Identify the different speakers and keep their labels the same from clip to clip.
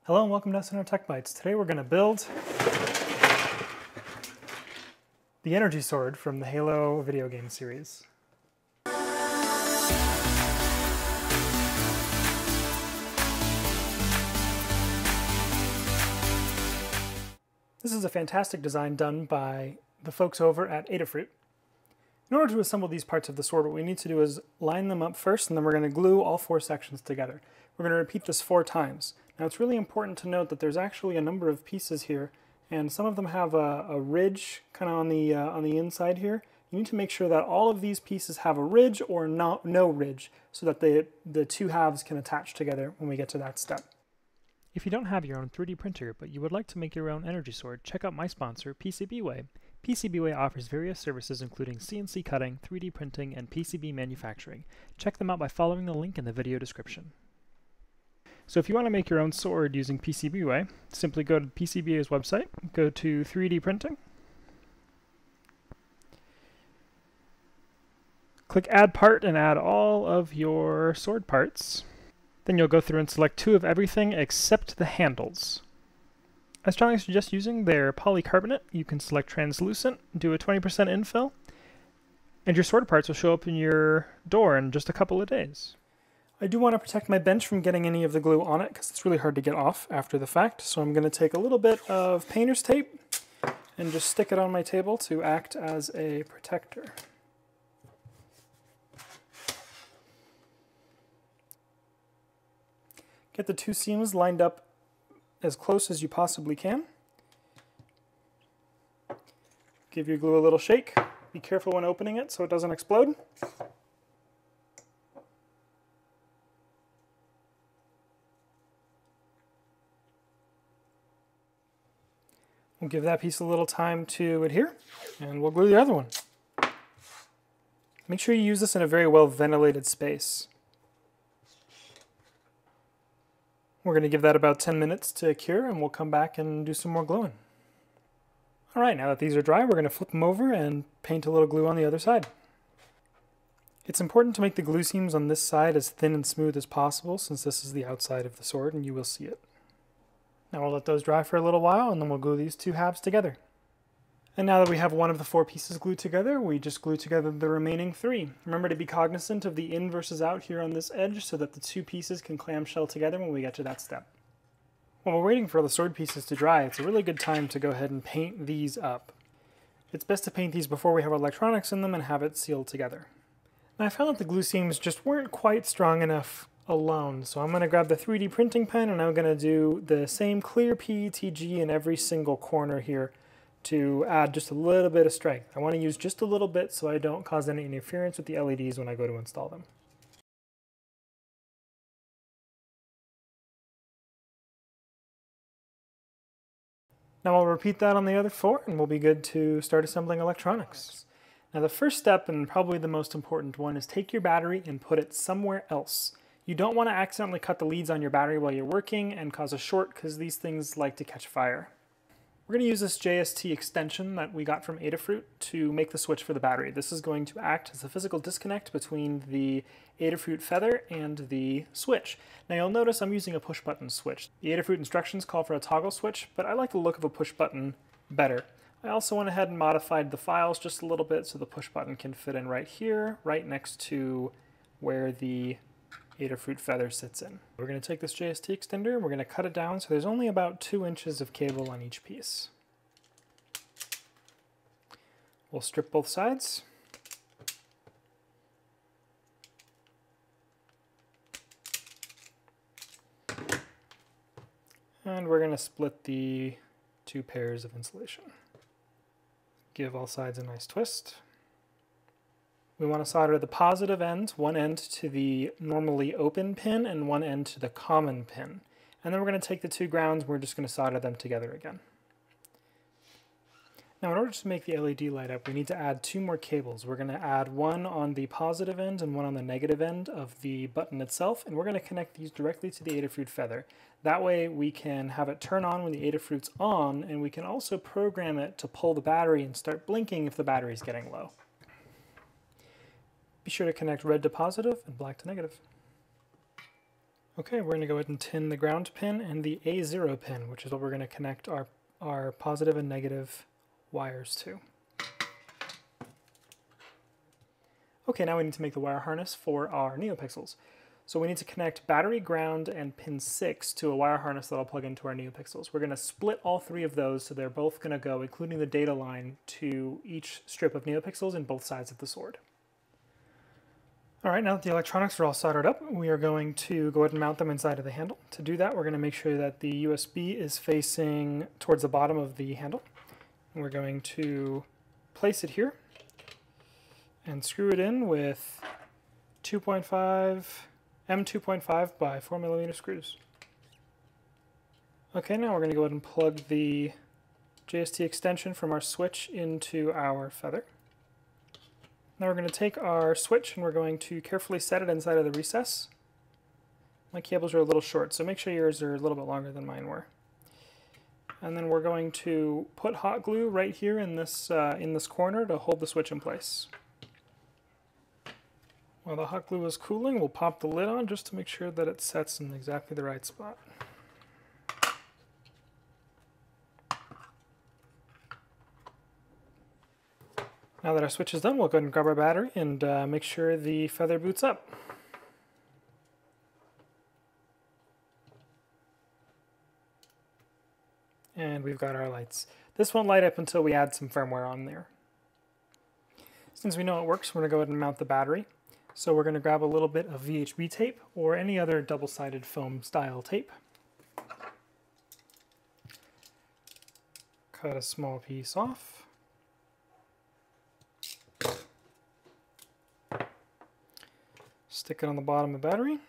Speaker 1: Hello and welcome to SNR Tech Bytes. Today we're going to build the energy sword from the Halo video game series. This is a fantastic design done by the folks over at Adafruit. In order to assemble these parts of the sword, what we need to do is line them up first, and then we're going to glue all four sections together. We're going to repeat this 4 times. Now it's really important to note that there's actually a number of pieces here, and some of them have a ridge kind of on the inside here. You need to make sure that all of these pieces have a ridge or no ridge, so that the two halves can attach together when we get to that step. If you don't have your own 3D printer, but you would like to make your own energy sword, check out my sponsor, PCBWay. PCBWay offers various services including CNC cutting, 3D printing, and PCB manufacturing. Check them out by following the link in the video description. So if you want to make your own sword using PCBWay, simply go to PCBWay's website, go to 3D printing, click add part and add all of your sword parts. Then you'll go through and select 2 of everything except the handles. I strongly suggest using their polycarbonate. You can select translucent, do a 20% infill, and your sword parts will show up in your door in just a couple of days. I do want to protect my bench from getting any of the glue on it because it's really hard to get off after the fact. So I'm going to take a little bit of painter's tape and just stick it on my table to act as a protector. Get the 2 seams lined up as close as you possibly can. Give your glue a little shake. Be careful when opening it so it doesn't explode. We'll give that piece a little time to adhere, and we'll glue the other one. Make sure you use this in a very well ventilated space. We're going to give that about 10 minutes to cure, and we'll come back and do some more gluing. Alright, now that these are dry, we're going to flip them over and paint a little glue on the other side. It's important to make the glue seams on this side as thin and smooth as possible, since this is the outside of the sword and you will see it. Now we'll let those dry for a little while, and then we'll glue these 2 halves together. And now that we have one of the 4 pieces glued together, we just glue together the remaining 3. Remember to be cognizant of the in versus out here on this edge so that the 2 pieces can clamshell together when we get to that step. While we're waiting for the sword pieces to dry, it's a really good time to go ahead and paint these up. It's best to paint these before we have electronics in them and have it sealed together. Now I found that the glue seams just weren't quite strong enough alone, so I'm going to grab the 3D printing pen and I'm going to do the same clear PETG in every single corner here to add just a little bit of strength. I want to use just a little bit so I don't cause any interference with the LEDs when I go to install them. Now I'll repeat that on the other 4 and we'll be good to start assembling electronics. Now the first step, and probably the most important one, is take your battery and put it somewhere else. You don't want to accidentally cut the leads on your battery while you're working and cause a short, because these things like to catch fire. We're going to use this JST extension that we got from Adafruit to make the switch for the battery. This is going to act as a physical disconnect between the Adafruit feather and the switch. Now you'll notice I'm using a push button switch. The Adafruit instructions call for a toggle switch, but I like the look of a push button better. I also went ahead and modified the files just a little bit so the push button can fit in right here, right next to where the Adafruit feather sits in. We're going to take this JST extender and we're going to cut it down so there's only about 2 inches of cable on each piece. We'll strip both sides. And we're going to split the 2 pairs of insulation. Give all sides a nice twist. We want to solder the positive ends, one end to the normally open pin and one end to the common pin. And then we're going to take the 2 grounds, we're just going to solder them together again. Now in order to make the LED light up, we need to add 2 more cables. We're going to add one on the positive end and one on the negative end of the button itself, and we're going to connect these directly to the Adafruit feather. That way we can have it turn on when the Adafruit's on, and we can also program it to pull the battery and start blinking if the battery's getting low. Be sure to connect red to positive and black to negative. Okay, we're going to go ahead and tin the ground pin and the A0 pin, which is what we're going to connect our positive and negative wires to. Okay, now we need to make the wire harness for our NeoPixels. So we need to connect battery, ground, and pin 6 to a wire harness that'll plug into our NeoPixels. We're going to split all three of those so they're both going to go, including the data line, to each strip of NeoPixels in both sides of the sword. Alright, now that the electronics are all soldered up, we are going to go ahead and mount them inside of the handle. To do that, we're going to make sure that the USB is facing towards the bottom of the handle. And we're going to place it here and screw it in with 2.5 M2.5 by 4mm screws. Okay, now we're going to go ahead and plug the JST extension from our switch into our feather. Now we're going to take our switch and we're going to carefully set it inside of the recess. My cables are a little short, so make sure yours are a little bit longer than mine were. And then we're going to put hot glue right here in this corner to hold the switch in place. While the hot glue is cooling, we'll pop the lid on just to make sure that it sets in exactly the right spot. Now that our switch is done, we'll go ahead and grab our battery and make sure the feather boots up. And we've got our lights. This won't light up until we add some firmware on there. Since we know it works, we're going to go ahead and mount the battery. So we're going to grab a little bit of VHB tape or any other double-sided foam style tape. Cut a small piece off. Stick it on the bottom of the battery.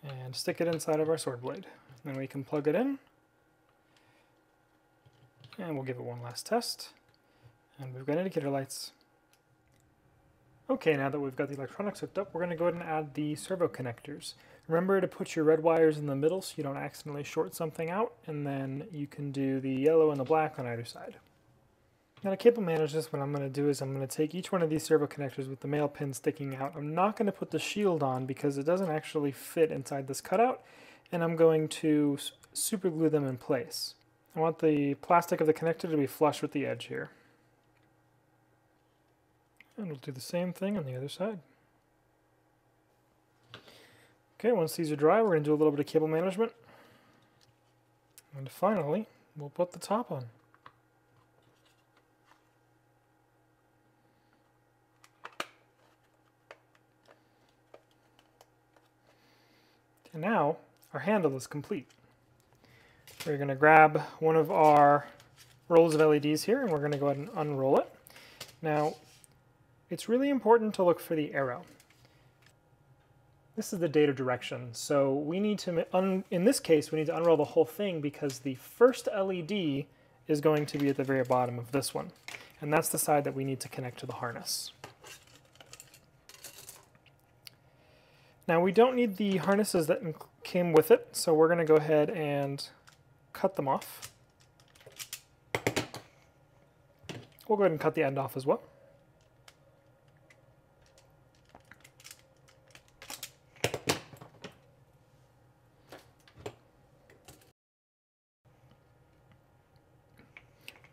Speaker 1: And stick it inside of our sword blade. Then we can plug it in. And we'll give it one last test. And we've got indicator lights. Okay, now that we've got the electronics hooked up, we're going to go ahead and add the servo connectors. Remember to put your red wires in the middle so you don't accidentally short something out, and then you can do the yellow and the black on either side. Now to cable manage this, what I'm going to do is I'm going to take each one of these servo connectors with the male pin sticking out. I'm not going to put the shield on because it doesn't actually fit inside this cutout, and I'm going to super glue them in place. I want the plastic of the connector to be flush with the edge here. And we'll do the same thing on the other side. Okay, once these are dry, we're going to do a little bit of cable management. And finally, we'll put the top on. And now, our handle is complete. We're going to grab one of our rolls of LEDs here, and we're going to go ahead and unroll it. Now, it's really important to look for the arrow. This is the data direction, so we need to, in this case, we need to unroll the whole thing because the first LED is going to be at the very bottom of this one, and that's the side that we need to connect to the harness. Now we don't need the harnesses that came with it, so we're going to go ahead and cut them off. We'll go ahead and cut the end off as well.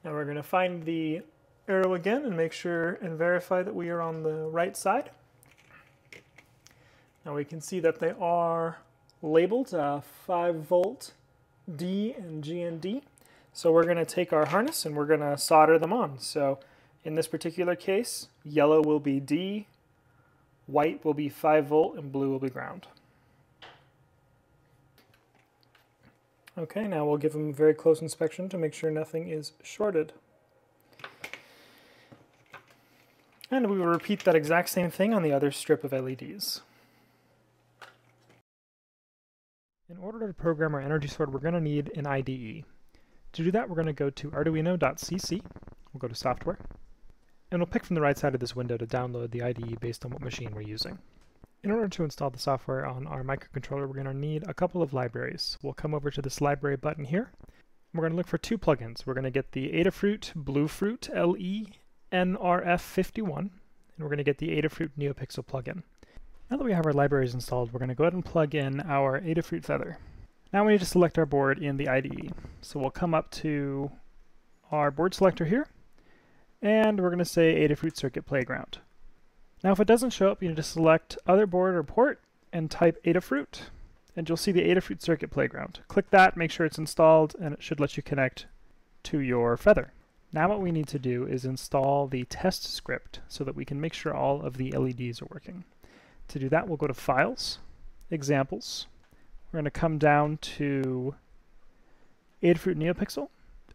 Speaker 1: Now we're going to find the arrow again and make sure and verify that we are on the right side. Now we can see that they are labeled 5-volt D and G and D. So we're going to take our harness and we're going to solder them on. So in this particular case, yellow will be D, white will be 5-volt, and blue will be ground. Okay, now we'll give them a very close inspection to make sure nothing is shorted. And we will repeat that exact same thing on the other strip of LEDs. In order to program our energy sword, we're going to need an IDE. To do that, we're going to go to arduino.cc, we'll go to software, and we'll pick from the right side of this window to download the IDE based on what machine we're using. In order to install the software on our microcontroller, we're going to need a couple of libraries. We'll come over to this library button here. We're going to look for two plugins. We're going to get the Adafruit Bluefruit LE NRF51, and we're going to get the Adafruit NeoPixel plugin. Now that we have our libraries installed, we're going to go ahead and plug in our Adafruit Feather. Now we need to select our board in the IDE. So we'll come up to our board selector here, and we're going to say Adafruit Circuit Playground. Now if it doesn't show up, you need to select Other Board or Port and type Adafruit, and you'll see the Adafruit Circuit Playground. Click that, make sure it's installed, and it should let you connect to your Feather. Now what we need to do is install the test script so that we can make sure all of the LEDs are working. To do that, we'll go to Files, Examples. We're going to come down to Adafruit NeoPixel,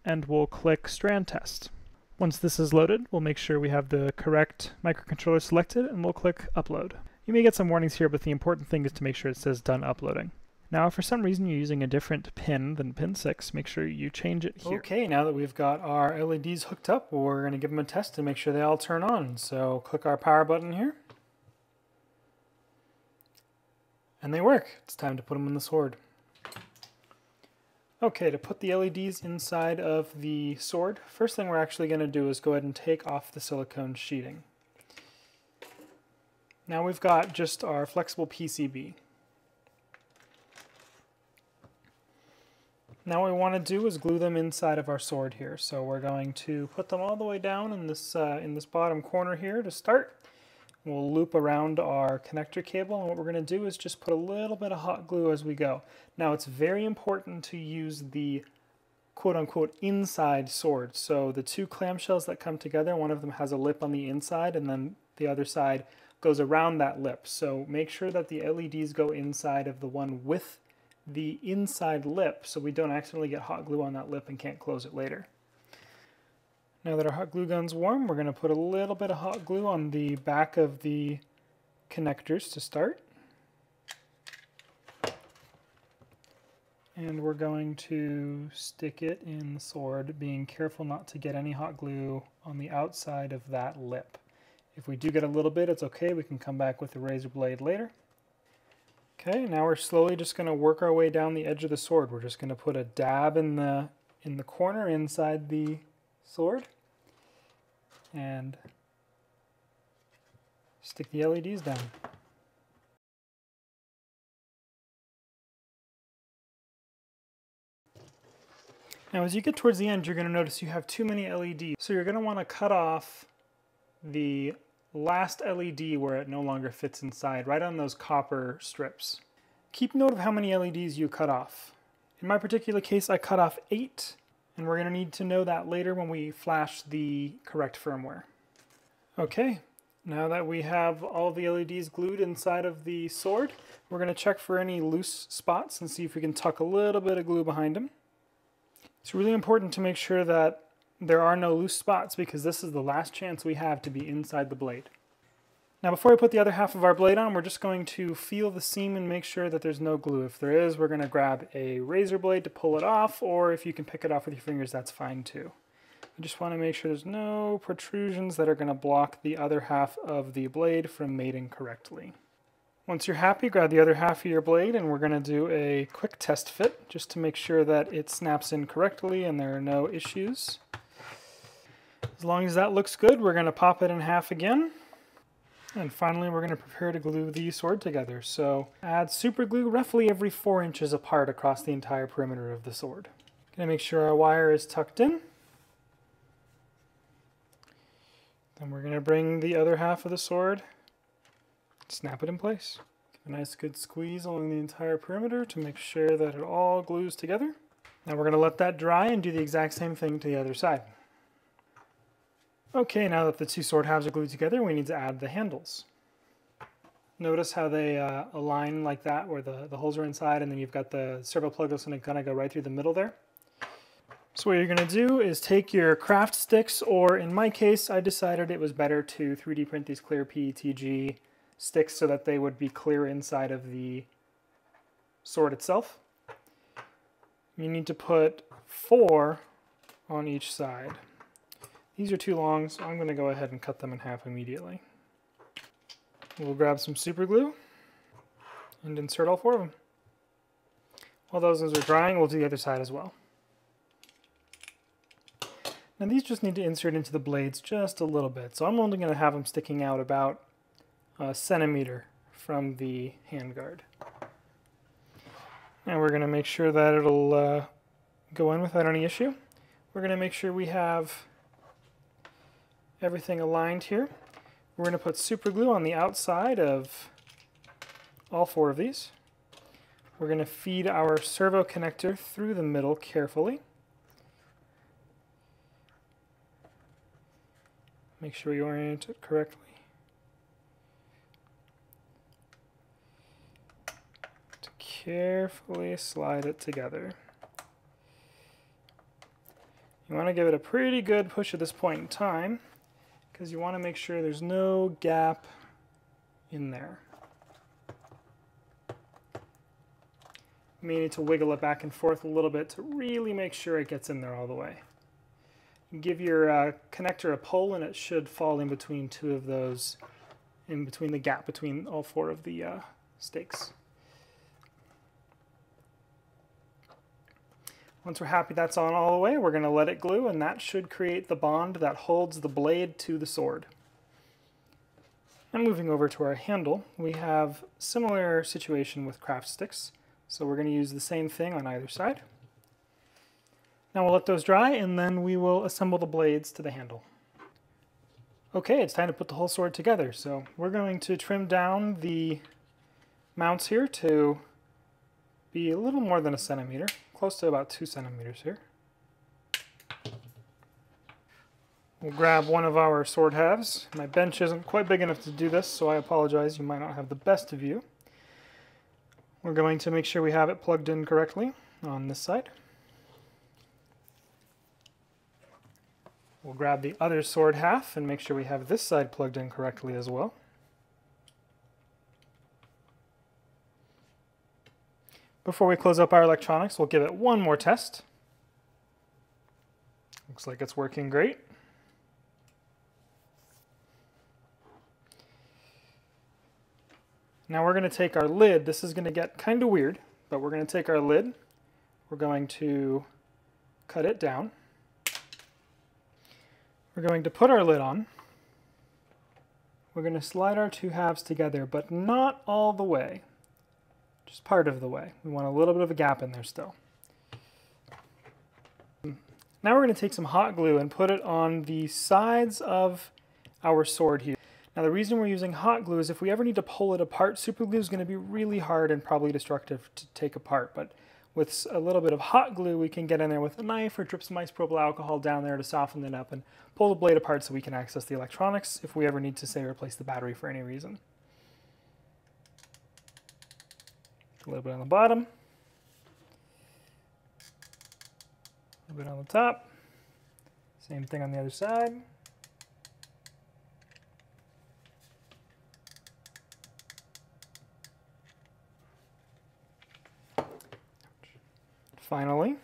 Speaker 1: and we'll click Strand Test. Once this is loaded, we'll make sure we have the correct microcontroller selected, and we'll click Upload. You may get some warnings here, but the important thing is to make sure it says Done Uploading. Now, if for some reason you're using a different pin than pin 6, make sure you change it here. Okay, now that we've got our LEDs hooked up, we're going to give them a test to make sure they all turn on. So click our power button here. And they work. It's time to put them in the sword. Okay, to put the LEDs inside of the sword, first thing we're actually going to do is go ahead and take off the silicone sheeting. Now we've got just our flexible PCB. Now what we want to do is glue them inside of our sword here. So we're going to put them all the way down in this bottom corner here to start. We'll loop around our connector cable, and what we're going to do is just put a little bit of hot glue as we go. Now it's very important to use the quote-unquote inside sword. So the two clamshells that come together, one of them has a lip on the inside and then the other side goes around that lip. So make sure that the LEDs go inside of the one with the inside lip so we don't accidentally get hot glue on that lip and can't close it later. Now that our hot glue gun's warm, we're going to put a little bit of hot glue on the back of the connectors to start. And we're going to stick it in the sword, being careful not to get any hot glue on the outside of that lip. If we do get a little bit, it's okay. We can come back with a razor blade later. Okay, now we're slowly just going to work our way down the edge of the sword. We're just going to put a dab in the corner inside the sword and stick the LEDs down. Now as you get towards the end, you're going to notice you have too many LEDs. So you're going to want to cut off the last LED where it no longer fits inside, right on those copper strips. Keep note of how many LEDs you cut off. In my particular case, I cut off 8, and we're going to need to know that later when we flash the correct firmware. Okay, now that we have all the LEDs glued inside of the sword, we're going to check for any loose spots and see if we can tuck a little bit of glue behind them. It's really important to make sure that there are no loose spots because this is the last chance we have to be inside the blade. Now before we put the other half of our blade on, we're just going to feel the seam and make sure that there's no glue. If there is, we're going to grab a razor blade to pull it off, or if you can pick it off with your fingers, that's fine too. We just want to make sure there's no protrusions that are going to block the other half of the blade from mating correctly. Once you're happy, grab the other half of your blade and we're going to do a quick test fit just to make sure that it snaps in correctly and there are no issues. As long as that looks good, we're going to pop it in half again. And finally, we're going to prepare to glue the sword together. So add super glue roughly every 4 inches apart across the entire perimeter of the sword. Going to make sure our wire is tucked in. Then we're going to bring the other half of the sword, snap it in place. Give a nice good squeeze along the entire perimeter to make sure that it all glues together. Now we're going to let that dry and do the exact same thing to the other side. Okay, now that the two sword halves are glued together, we need to add the handles. Notice how they align like that, where the holes are inside, and then you've got the servo plug that's going to kind of go right through the middle there. So what you're going to do is take your craft sticks, or in my case, I decided it was better to 3D print these clear PETG sticks so that they would be clear inside of the sword itself. You need to put 4 on each side. These are too long, so I'm going to go ahead and cut them in half immediately. We'll grab some super glue and insert all 4 of them. While those are drying, we'll do the other side as well. Now these just need to insert into the blades just a little bit, so I'm only going to have them sticking out about a centimeter from the handguard. And we're going to make sure that it'll go in without any issue. We're going to make sure we have everything aligned here. We're going to put super glue on the outside of all 4 of these. We're going to feed our servo connector through the middle carefully. Make sure you orient it correctly. To carefully slide it together. You want to give it a pretty good push at this point in time, because you want to make sure there's no gap in there. You may need to wiggle it back and forth a little bit to really make sure it gets in there all the way. Give your connector a pull and it should fall in between 2 of those, in between the gap between all 4 of the stakes. Once we're happy that's on all the way, we're going to let it glue, and that should create the bond that holds the blade to the sword. And moving over to our handle, we have a similar situation with craft sticks. So we're going to use the same thing on either side. Now we'll let those dry, and then we will assemble the blades to the handle. Okay, it's time to put the whole sword together. So we're going to trim down the mounts here to be a little more than a centimeter, close to about 2 centimeters here. We'll grab one of our sword halves. My bench isn't quite big enough to do this, so I apologize. You might not have the best view. We're going to make sure we have it plugged in correctly on this side. We'll grab the other sword half and make sure we have this side plugged in correctly as well. Before we close up our electronics, we'll give it one more test. Looks like it's working great. Now we're going to take our lid. This is going to get kind of weird, but we're going to take our lid. We're going to cut it down. We're going to put our lid on. We're going to slide our 2 halves together, but not all the way. Just part of the way. We want a little bit of a gap in there still. Now we're going to take some hot glue and put it on the sides of our sword here. Now the reason we're using hot glue is if we ever need to pull it apart, super glue is going to be really hard and probably destructive to take apart. But with a little bit of hot glue, we can get in there with a knife or drip some isopropyl alcohol down there to soften it up and pull the blade apart so we can access the electronics if we ever need to, say, replace the battery for any reason. A little bit on the bottom, a little bit on the top, same thing on the other side. Finally,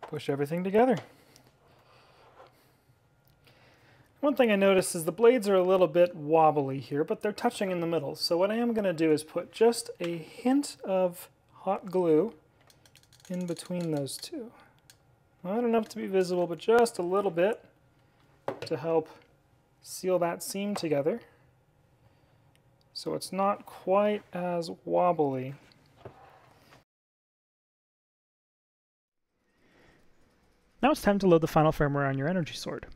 Speaker 1: push everything together. One thing I noticed is the blades are a little bit wobbly here, but they're touching in the middle. So what I am going to do is put just a hint of hot glue in between those 2. Not enough to be visible, but just a little bit to help seal that seam together so it's not quite as wobbly. Now it's time to load the final firmware on your energy sword.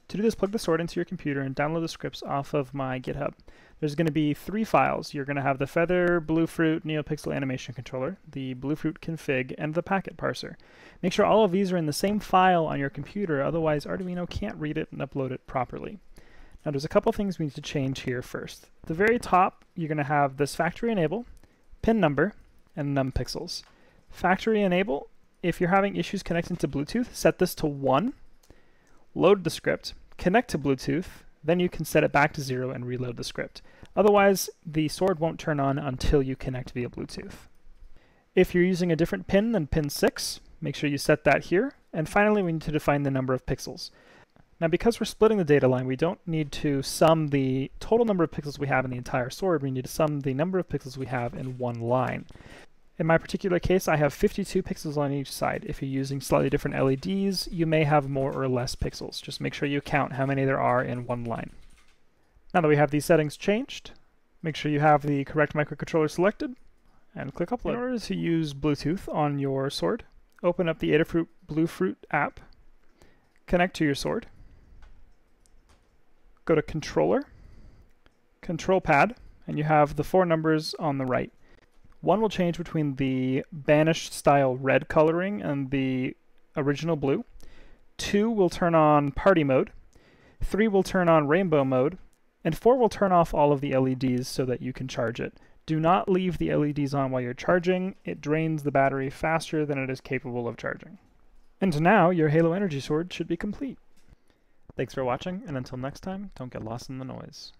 Speaker 1: To do this, plug the sword into your computer and download the scripts off of my GitHub. There's going to be 3 files. You're going to have the Feather, Bluefruit, NeoPixel Animation Controller, the Bluefruit config, and the packet parser. Make sure all of these are in the same file on your computer, otherwise Arduino can't read it and upload it properly. Now there's a couple things we need to change here first. At the very top, you're going to have this factory enable, pin number, and num pixels. Factory enable, if you're having issues connecting to Bluetooth, set this to 1. Load the script, connect to Bluetooth, then you can set it back to 0 and reload the script. Otherwise, the sword won't turn on until you connect via Bluetooth. If you're using a different pin than pin 6, make sure you set that here. And finally, we need to define the number of pixels. Now, because we're splitting the data line, we don't need to sum the total number of pixels we have in the entire sword. We need to sum the number of pixels we have in one line. In my particular case, I have 52 pixels on each side. If you're using slightly different LEDs, you may have more or less pixels. Just make sure you count how many there are in one line. Now that we have these settings changed, make sure you have the correct microcontroller selected, and click Upload. In order to use Bluetooth on your sword, open up the Adafruit Bluefruit app, connect to your sword, go to Controller, Control Pad, and you have the 4 numbers on the right. 1 will change between the banished style red coloring and the original blue. 2 will turn on party mode. 3 will turn on rainbow mode. And 4 will turn off all of the LEDs so that you can charge it. Do not leave the LEDs on while you're charging. It drains the battery faster than it is capable of charging. And now your Halo Energy Sword should be complete. Thanks for watching, and until next time, don't get lost in the noise.